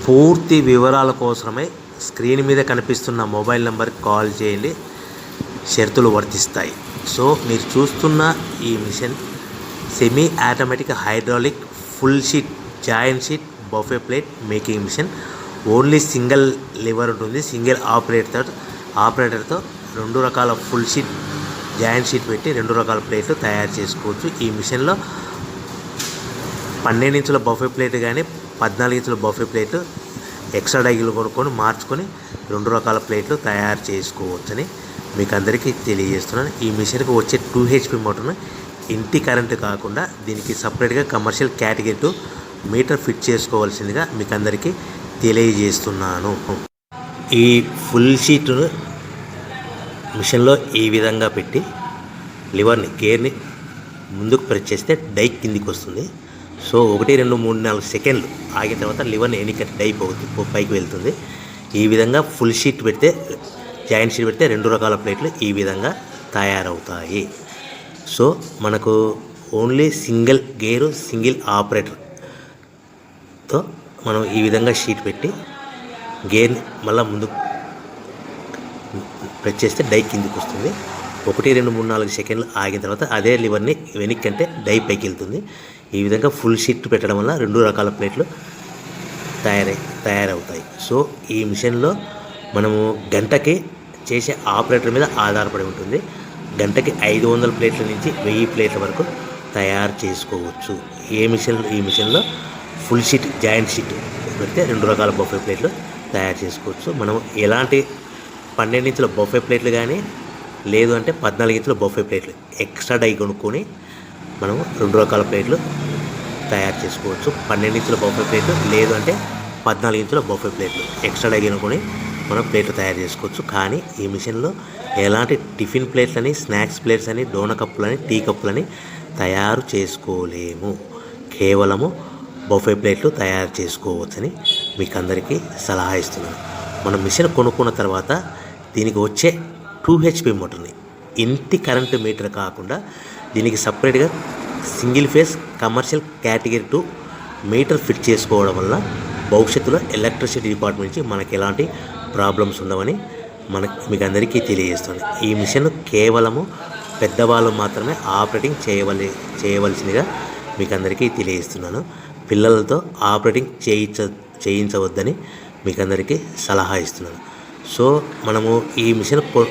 పూర్తి వివరాల కోసమే స్క్రీన్ మీద కనిపిస్తున్న మొబైల్ నెంబర్కి కాల్ చేయండి. షరతులు వర్తిస్తాయి. సో మీరు చూస్తున్న ఈ machine semi automatic hydraulic full sheet joint sheet buffet plate making machine. Only single lever ఉంటుంది. సింగిల్ ఆపరేటర్తో 2 రకాల ఫుల్ షీట్ జాయింట్ షీట్ పెట్టి 2 రకాల ప్లేట్లు తయారు చేసుకోవచ్చు. ఈ మిషన్లో 12 ఇంచుల బఫే ప్లేట్ కానీ 14 ఇంచుల బఫే ప్లేట్లు ఎక్స్ట్రా డైలు కొనుక్కొని మార్చుకొని 2 రకాల ప్లేట్లు తయారు చేసుకోవచ్చని మీకు అందరికీ తెలియజేస్తున్నాను. ఈ మిషన్కి వచ్చే 2 HP మోటార్ను ఇంటి కరెంటు కాకుండా దీనికి సపరేట్గా కమర్షియల్ కేటగిరీ 2 మీటర్ ఫిట్ చేసుకోవాల్సిందిగా మీకు అందరికీ తెలియజేస్తున్నాను. ఈ ఫుల్ షీట్ను మిషన్లో ఈ విధంగా పెట్టి లివర్ని గేర్ని ముందుకు ప్రెస్ చేస్తే డై కిందికి వస్తుంది. సో 1 2 3 4 సెకండ్లు ఆగిన తర్వాత లివర్ని ఎన్నిక డై పైకి వెళ్తుంది. ఈ విధంగా ఫుల్ షీట్ పెడితే జాయింట్ షీట్ పెడితే 2 రకాల ప్లేట్లు ఈ విధంగా తయారవుతాయి. సో మనకు ఓన్లీ సింగిల్ గేరు సింగిల్ ఆపరేటర్తో మనం ఈ విధంగా షీట్ పెట్టి గేర్ని మళ్ళీ ముందుకు ప్రెస్ చేస్తే డై కిందికి వస్తుంది. 1 2 3 4 సెకండ్లు ఆగిన తర్వాత అదే లివర్ని వెనక్కి అంటే డై పైకి వెళ్తుంది. ఈ విధంగా ఫుల్ షీట్ పెట్టడం వల్ల 2 రకాల ప్లేట్లు తయారవుతాయి. సో ఈ మిషన్లో మనము గంటకి చేసే ఆపరేటర్ మీద ఆధారపడి ఉంటుంది. గంటకి 500 ప్లేట్ల నుంచి 1000 ప్లేట్ల వరకు తయారు చేసుకోవచ్చు. ఈ మిషన్లో ఫుల్ షీట్ జాయింట్ షీట్ పెడితే 2 రకాల బఫే ప్లేట్లు తయారు చేసుకోవచ్చు. మనం ఎలాంటి 12 ఇంచుల బఫే ప్లేట్లు కానీ లేదు అంటే 14 ఇంచుల బఫే ప్లేట్లు ఎక్స్ట్రా డై కొనుక్కొని మనం 2 రకాల ప్లేట్లు తయారు చేసుకోవచ్చు. 12 ఇంచుల బఫే ప్లేట్లు లేదు అంటే 14 ఇంచుల బఫే ప్లేట్లు ఎక్స్ట్రా డై కొనుక్కొని మనం ప్లేట్లు తయారు చేసుకోవచ్చు. కానీ ఈ మిషన్లో ఎలాంటి టిఫిన్ ప్లేట్లని స్నాక్స్ ప్లేట్స్ అని డోన కప్పులని టీ కప్పులని తయారు చేసుకోలేము. కేవలము బఫే ప్లేట్లు తయారు చేసుకోవచ్చని మీకు అందరికీ సలహా ఇస్తున్నాను. మనం మిషన్ కొనుక్కున్న తర్వాత దీనికి వచ్చే 2 HP మోటార్ని ఇంటి కరెంటు మీటర్ కాకుండా దీనికి సపరేట్గా single phase commercial category 2 metre fit చేసుకోవడం వల్ల భవిష్యత్తులో ఎలక్ట్రిసిటీ డిపార్ట్మెంట్ నుంచి మనకి ఎలాంటి ప్రాబ్లమ్స్ ఉండవని మీకు అందరికీ తెలియజేస్తుంది. ఈ మిషన్ కేవలము పెద్దవాళ్ళు మాత్రమే ఆపరేటింగ్ చేయవలసిందిగా మీకు అందరికీ తెలియజేస్తున్నాను. పిల్లలతో ఆపరేటింగ్ చేయించవద్దని మీకు అందరికీ సలహా ఇస్తున్నాను. సో మనము ఈ మిషన్లో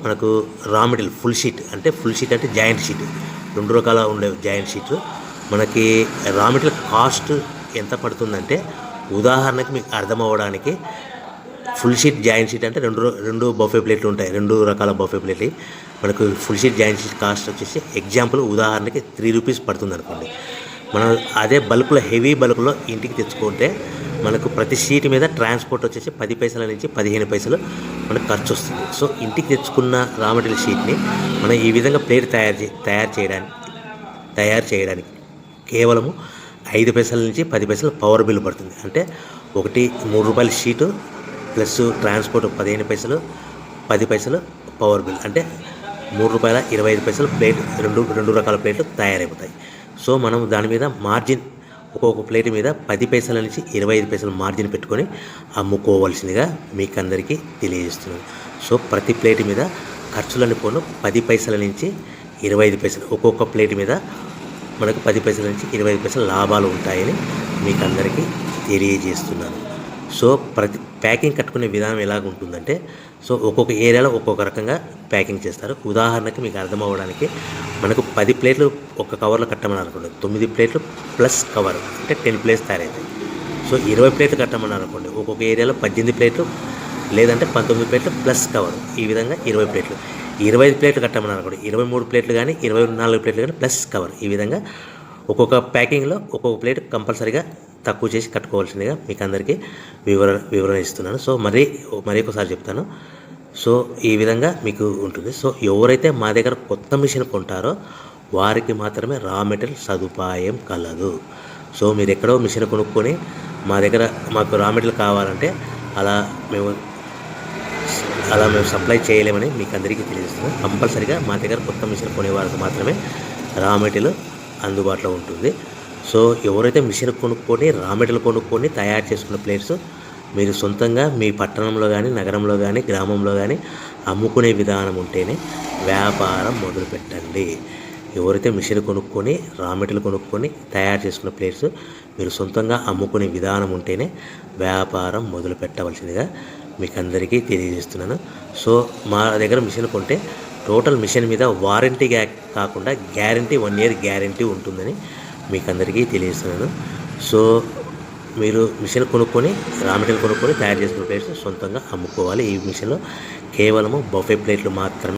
మనకు రా మెటీరియల్ ఫుల్ షీట్ అంటే జాయింట్ షీట్ 2 రకాల ఉండే జాయింట్ షీట్ మనకి రా మెటీరియల్ కాస్ట్ ఎంత పడుతుందంటే ఉదాహరణకి మీకు అర్థం అవ్వడానికి ఫుల్ షీట్ జాయింట్ షీట్ అంటే 2 బఫే ప్లేట్లు ఉంటాయి. 2 రకాల బఫే ప్లేట్లు మనకు full sheet joint sheet cost వచ్చేసి ఎగ్జాంపుల్ ఉదాహరణకి 3 రూపీస్ పడుతుంది అనుకోండి. మనం అదే బల్క్లో హెవీ బల్క్లో ఇంటికి తెచ్చుకుంటే మనకు ప్రతి షీట్ మీద ట్రాన్స్పోర్ట్ వచ్చేసి 10 పైసల నుంచి 15 పైసలు మనకు ఖర్చు వస్తుంది. సో ఇంటికి తెచ్చుకున్న రా మెటీరియల్ షీట్ని మనం ఈ విధంగా ప్లేట్ తయారు చేయడానికి కేవలము 5 పైసల నుంచి 10 పైసలు పవర్ బిల్ పడుతుంది. అంటే 3 రూపాయల షీటు ప్లస్ ట్రాన్స్పోర్ట్ 15 పైసలు 10 పైసలు పవర్ బిల్ అంటే 3 రూపాయల 25 పైసలు ప్లేట్ 2 రకాల ప్లేట్లు తయారైపోతాయి. సో మనం దాని మీద మార్జిన్ ఒక్కొక్క ప్లేట్ మీద 10 పైసల నుంచి 25 పైసలు మార్జిన్ పెట్టుకొని అమ్ముకోవాల్సిందిగా మీకు అందరికీ తెలియజేస్తున్నాను. సో ప్రతి ప్లేట్ మీద ఖర్చులని పోను 10 పైసల నుంచి 25 పైసలు ఒక్కొక్క ప్లేట్ మీద మనకు 10 పైసల నుంచి 25 పైసలు లాభాలు ఉంటాయని మీకు అందరికీ తెలియజేస్తున్నాను. సో ప్రతి ప్యాకింగ్ కట్టుకునే విధానం ఎలాగ ఉంటుందంటే సో ఒక్కొక్క ఏరియాలో ఒక్కొక్క రకంగా ప్యాకింగ్ చేస్తారు. ఉదాహరణకి మీకు అర్థం అవ్వడానికి మనకు 10 ప్లేట్లు ఒక కవర్లో కట్టమని అనుకోండి, 9 ప్లేట్లు ప్లస్ కవర్ అంటే 10 ప్లేట్స్ తయారవుతాయి. సో 20 ప్లేట్లు కట్టమని అనుకోండి, ఒక్కొక్క ఏరియాలో 18 ప్లేట్లు లేదంటే 19 ప్లేట్లు ప్లస్ కవర్ ఈ విధంగా 20 ప్లేట్లు. 25 ప్లేట్లు కట్టమని అనుకోండి, 23 ప్లేట్లు కానీ 24 ప్లేట్లు కానీ ప్లస్ కవర్ ఈ విధంగా ఒక్కొక్క ప్యాకింగ్లో ఒక్కొక్క ప్లేట్ కంపల్సరీగా తక్కువ చేసి కట్టుకోవాల్సిందిగా మీకు అందరికీ వివరణ ఇస్తున్నాను. సో మరి ఒకసారి చెప్తాను. సో ఈ విధంగా మీకు ఉంటుంది. సో ఎవరైతే మా దగ్గర కొత్త మిషన్ కొంటారో వారికి మాత్రమే రా మెటీరియల్ సదుపాయం కలదు. సో మీరు ఎక్కడో మిషన్ కొనుక్కొని మాకు రా మెటీరియల్ కావాలంటే అలా మేము సప్లై చేయలేమని మీకు అందరికీ తెలియజేస్తున్నాం. కంపల్సరీగా మా దగ్గర కొత్త మిషన్ కొనే వారికి మాత్రమే రా మెటీరియల్ అందుబాటులో ఉంటుంది. సో ఎవరైతే మిషన్ కొనుక్కొని రా మెటీరియల్ కొనుక్కొని తయారు చేసుకున్న ప్లేట్స్ మీరు సొంతంగా మీ పట్టణంలో కానీ నగరంలో కానీ గ్రామంలో కానీ అమ్ముకునే విధానం ఉంటేనే వ్యాపారం మొదలుపెట్టండి. ఎవరైతే మిషన్ కొనుక్కొని రా మెటీరియల్ కొనుక్కొని తయారు చేసుకున్న ప్లేట్స్ మీరు సొంతంగా అమ్ముకునే విధానం ఉంటేనే వ్యాపారం మొదలు పెట్టవలసిందిగా మీకు అందరికీ తెలియజేస్తున్నాను. సో మా దగ్గర మిషన్ కొంటే టోటల్ మిషన్ మీద వారంటీ కాకుండా గ్యారంటీ 1 year గ్యారంటీ ఉంటుందని మీకు అందరికీ తెలియజేస్తున్నాను. సో మీరు మిషన్ కొనుక్కొని రా మెటీరియల్ కొనుక్కొని తయారు చేసుకున్న ప్లేట్స్ సొంతంగా అమ్ముకోవాలి. ఈ మిషన్లో కేవలము బఫే ప్లేట్లు మాత్రమే